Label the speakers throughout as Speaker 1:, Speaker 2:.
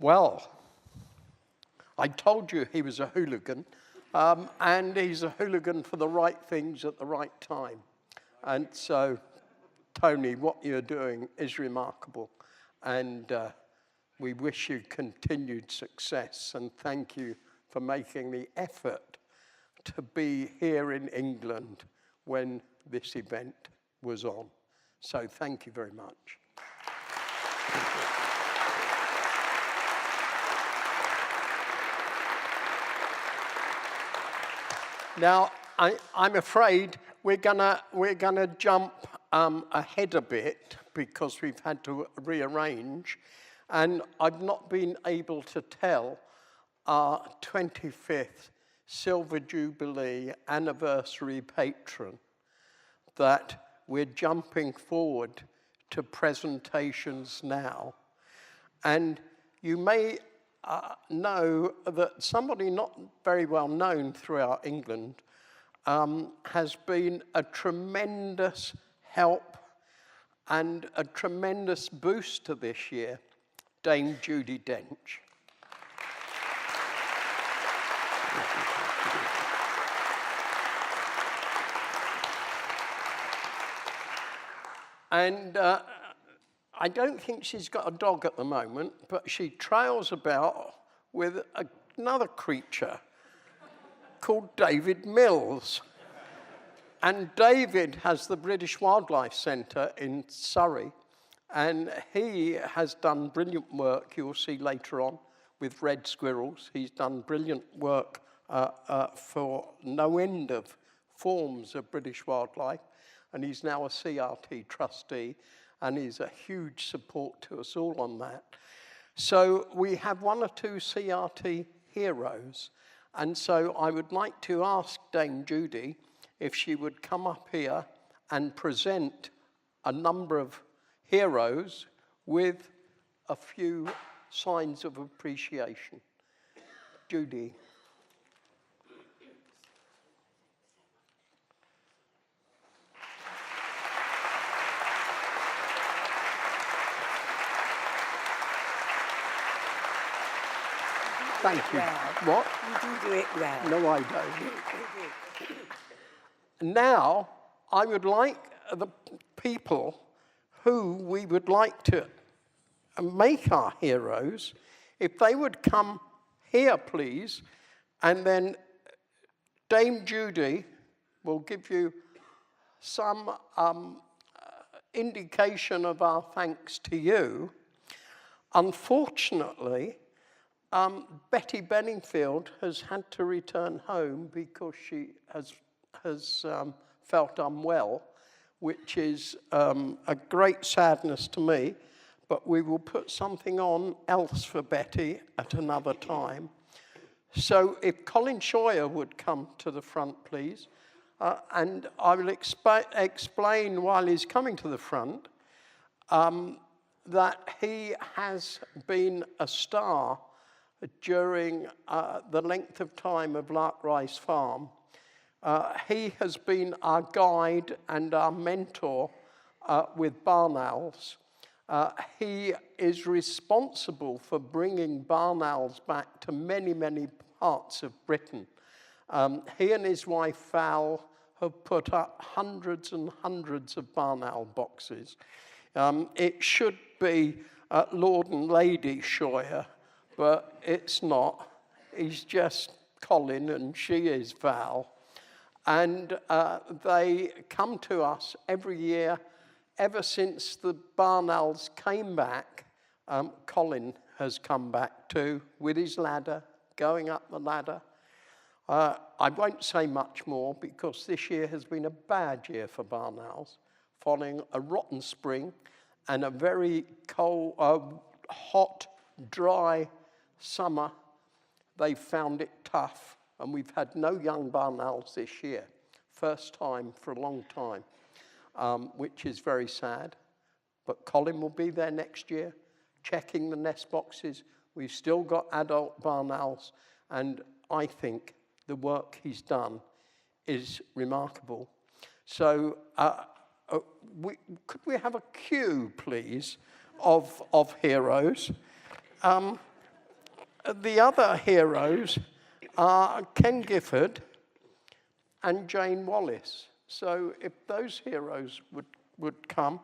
Speaker 1: Well, I told you he was a hooligan, and he's a hooligan for the right things at the right time. And so, Tony, what you're doing is remarkable, and we wish you continued success, and thank you for making the effort to be here in England when this event was on. So thank you very much. Now, I'm afraid we're gonna jump ahead a bit because we've had to rearrange, and I've not been able to tell our 25th Silver Jubilee anniversary patron that we're jumping forward to presentations now. And you may know that somebody not very well known throughout England has been a tremendous help and a tremendous boost to this year, Dame Judi Dench. And I don't think she's got a dog at the moment, but she trails about with another creature called David Mills. And David has the British Wildlife Centre in Surrey, and he has done brilliant work, you'll see later on, with red squirrels. He's done brilliant work for no end of forms of British wildlife, and he's now a CRT trustee, and he's a huge support to us all on that. So we have one or two CRT heroes, and so I would like to ask Dame Judi if she would come up here and present a number of heroes with a few signs of appreciation. Judi. Thank you.
Speaker 2: Well.
Speaker 1: What?
Speaker 2: You do it well.
Speaker 1: No, I don't. Now, I would like the people who we would like to make our heroes, if they would come here, please, and then Dame Judi will give you some indication of our thanks to you. Unfortunately, Betty Benningfield has had to return home because she has felt unwell, which is a great sadness to me, but we will put something on else for Betty at another time. So if Colin Scheuer would come to the front, please, and I will explain while he's coming to the front that he has been a star during the length of time of Lark Rice Farm. He has been our guide and our mentor with barn owls. He is responsible for bringing barn owls back to many, many parts of Britain. He and his wife Val have put up hundreds and hundreds of barn owl boxes. It should be Lord and Lady Scheuer, but it's not. He's just Colin and she is Val. And they come to us every year. Ever since the barn owls came back, Colin has come back too, with his ladder, going up the ladder. I won't say much more because this year has been a bad year for barn owls, following a rotten spring and a very cold, hot, dry summer. They found it tough, and we've had no young barn owls this year. First time for a long time, which is very sad. But Colin will be there next year, checking the nest boxes. We've still got adult barn owls, and I think the work he's done is remarkable. So could we have a queue, please, of heroes? the other heroes are Ken Gifford and Jane Wallace. So if those heroes would come,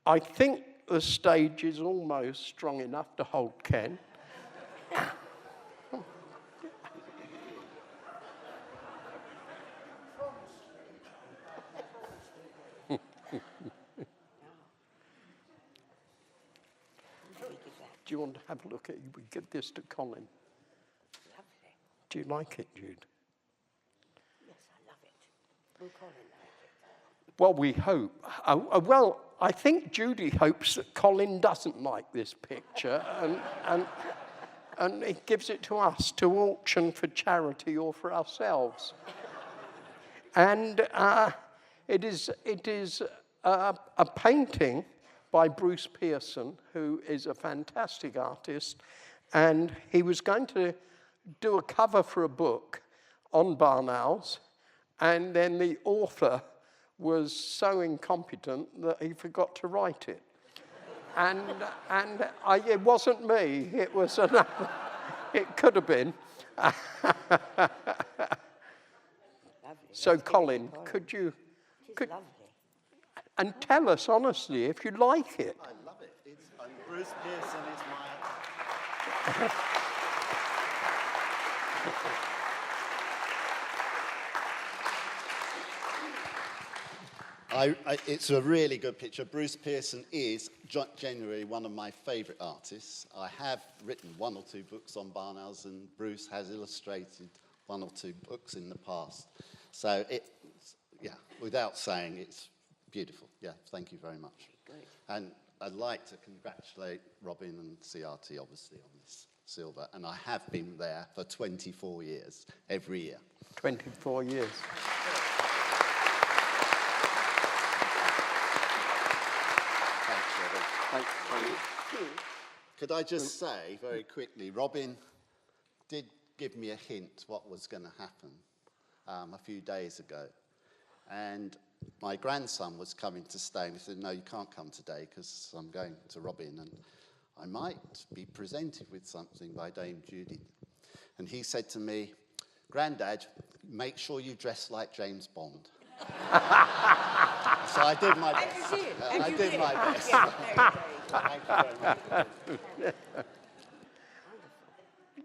Speaker 1: I think the stage is almost strong enough to hold Ken. Do you want to have a look at it? We give this to Colin.
Speaker 2: Lovely.
Speaker 1: Do you like it, Jude?
Speaker 2: Yes, I love it. Will Colin like it?
Speaker 1: Well, we hope. Well, I think Judy hopes that Colin doesn't like this picture and he gives it to us to auction for charity or for ourselves. And it is a painting by Bruce Pearson, who is a fantastic artist, and he was going to do a cover for a book on barn owls, and then the author was so incompetent that he forgot to write it. It wasn't me, it was another, it could have been. So Colin, could you...
Speaker 2: Lovely.
Speaker 1: And tell us honestly if you like it.
Speaker 3: I love it. Bruce Pearson is my... it's a really good picture. Bruce Pearson is genuinely one of my favourite artists. I have written 1 or 2 books on barn owls, and Bruce has illustrated 1 or 2 books in the past. So, without saying, it's beautiful. Yeah, thank you very much.
Speaker 2: Great.
Speaker 3: And I'd like to congratulate Robin and CRT, obviously, on this silver. And I have been there for 24 years, every year.
Speaker 1: 24 years.
Speaker 3: Thanks, Robin.
Speaker 1: Thanks, Colin.
Speaker 3: Could I just say very quickly, Robin did give me a hint what was going to happen a few days ago. And my grandson was coming to stay, and he said, no, you can't come today because I'm going to Robin, and I might be presented with something by Dame Judy. And he said to me, Grandad, make sure you dress like James Bond. So I did my best. I did my best. Thank you very much.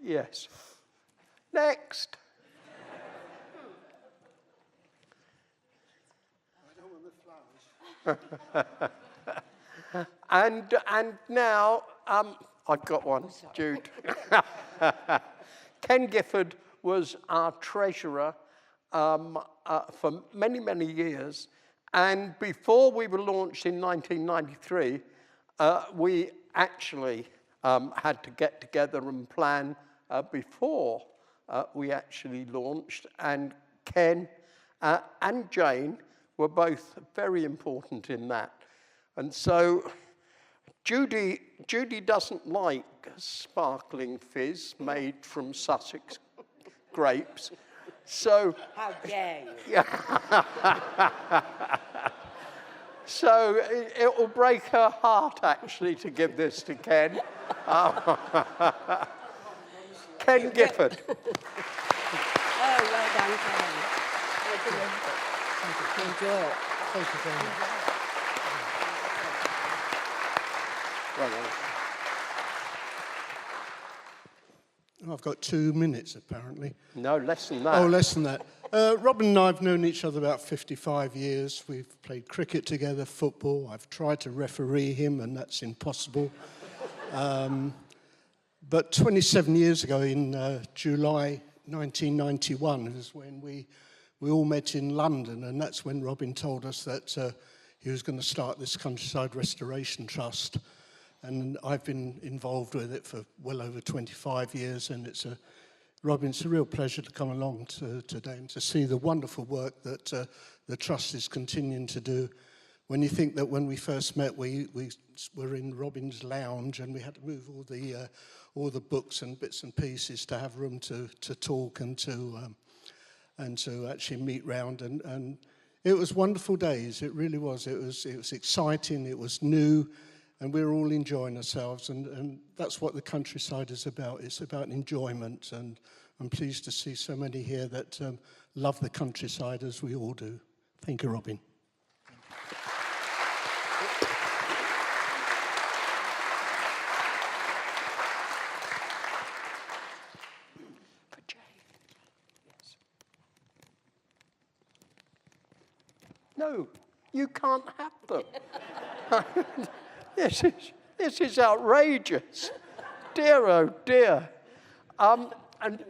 Speaker 1: Yes. Next. And now, I've got one, Jude. Ken Gifford was our treasurer for many, many years. And before we were launched in 1993, we actually had to get together and plan before we actually launched. And Ken and Jane were both very important in that. And so Judy doesn't like sparkling fizz made from Sussex grapes. So
Speaker 2: how dare you?
Speaker 1: Yeah. So it will break her heart actually to give this to Ken. Ken Gifford.
Speaker 2: Oh, well done, Ken. Enjoy it.
Speaker 4: Thank you very much.
Speaker 1: Well done.
Speaker 4: I've got 2 minutes, apparently.
Speaker 1: No, less than that.
Speaker 4: Oh, less than that. Robin and I have known each other about 55 years. We've played cricket together, football. I've tried to referee him, and that's impossible. But 27 years ago, in July 1991, is when we all met in London, and that's when Robin told us that he was going to start this Countryside Restoration Trust. And I've been involved with it for well over 25 years, and Robin, it's a real pleasure to come along today and to see the wonderful work that the Trust is continuing to do. When you think that when we first met, we were in Robin's lounge, and we had to move all the books and bits and pieces to have room to talk and to actually meet round, and it was wonderful days. It really was. It was exciting. It was new. and we're all enjoying ourselves, and that's what the countryside is about. It's about enjoyment, and I'm pleased to see so many here that love the countryside as we all do. Thank you, Robin.
Speaker 1: No, you can't have them. This is outrageous. Dear, oh dear. And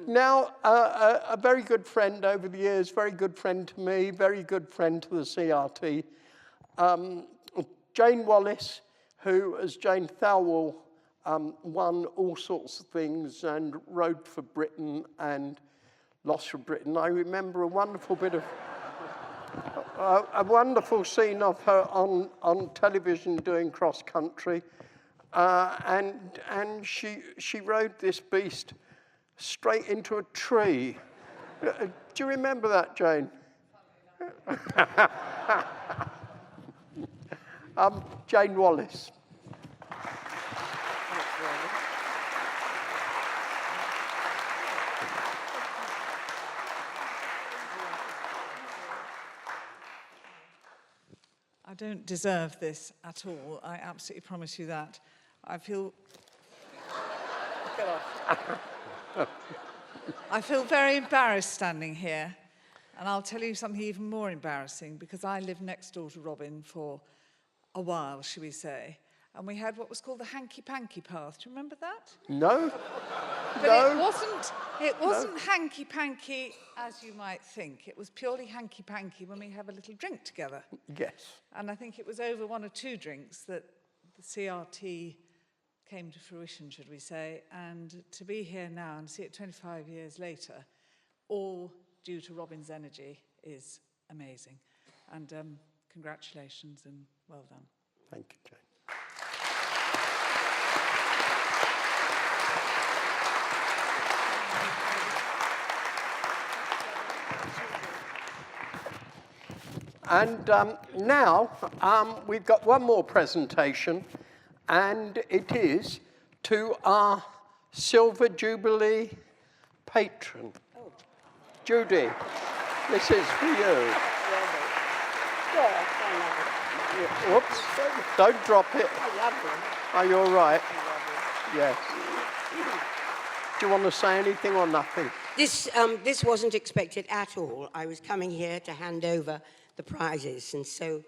Speaker 1: now a very good friend over the years, very good friend to me, very good friend to the CRT, Jane Wallace, who, as Jane Thirlwall, won all sorts of things and rode for Britain and lost for Britain. I remember a wonderful bit of a wonderful scene of her on television doing cross country, and she rode this beast straight into a tree. Do you remember that, Jane? Jane Wallace.
Speaker 5: I don't deserve this at all. I absolutely promise you that. I feel very embarrassed standing here. And I'll tell you something even more embarrassing, because I lived next door to Robin for a while, shall we say. And we had what was called the hanky-panky path. Do you remember that?
Speaker 1: No.
Speaker 5: But
Speaker 1: No.
Speaker 5: it wasn't hanky-panky as you might think. It was purely hanky-panky when we have a little drink together.
Speaker 1: Yes.
Speaker 5: And I think it was over one or two drinks that the CRT came to fruition, should we say. And to be here now and see it 25 years later, all due to Robin's energy, is amazing. And congratulations and well done.
Speaker 1: Thank you, Jane. And now we've got one more presentation, and it is to our Silver Jubilee patron.
Speaker 2: Oh.
Speaker 1: Judy, this is for you.
Speaker 2: Yeah, I know.
Speaker 1: Whoops, don't drop it.
Speaker 2: I love them.
Speaker 1: Are you all right?
Speaker 2: I love
Speaker 1: Yes. Do you want to say anything or nothing?
Speaker 2: This wasn't expected at all. I was coming here to hand over the prizes, and so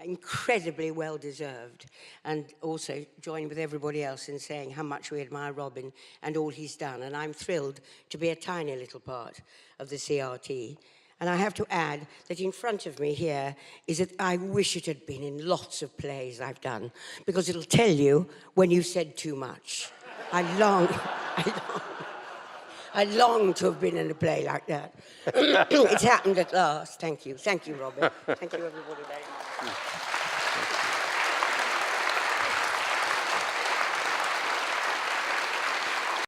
Speaker 2: incredibly well deserved, and also join with everybody else in saying how much we admire Robin and all he's done. And I'm thrilled to be a tiny little part of the CRT. And I have to add that in front of me here is that I wish it had been in lots of plays I've done, because it'll tell you when you said too much. I long to have been in a play like that. It's happened at last. Thank you. Thank you, Robin. Thank you, everybody, very much.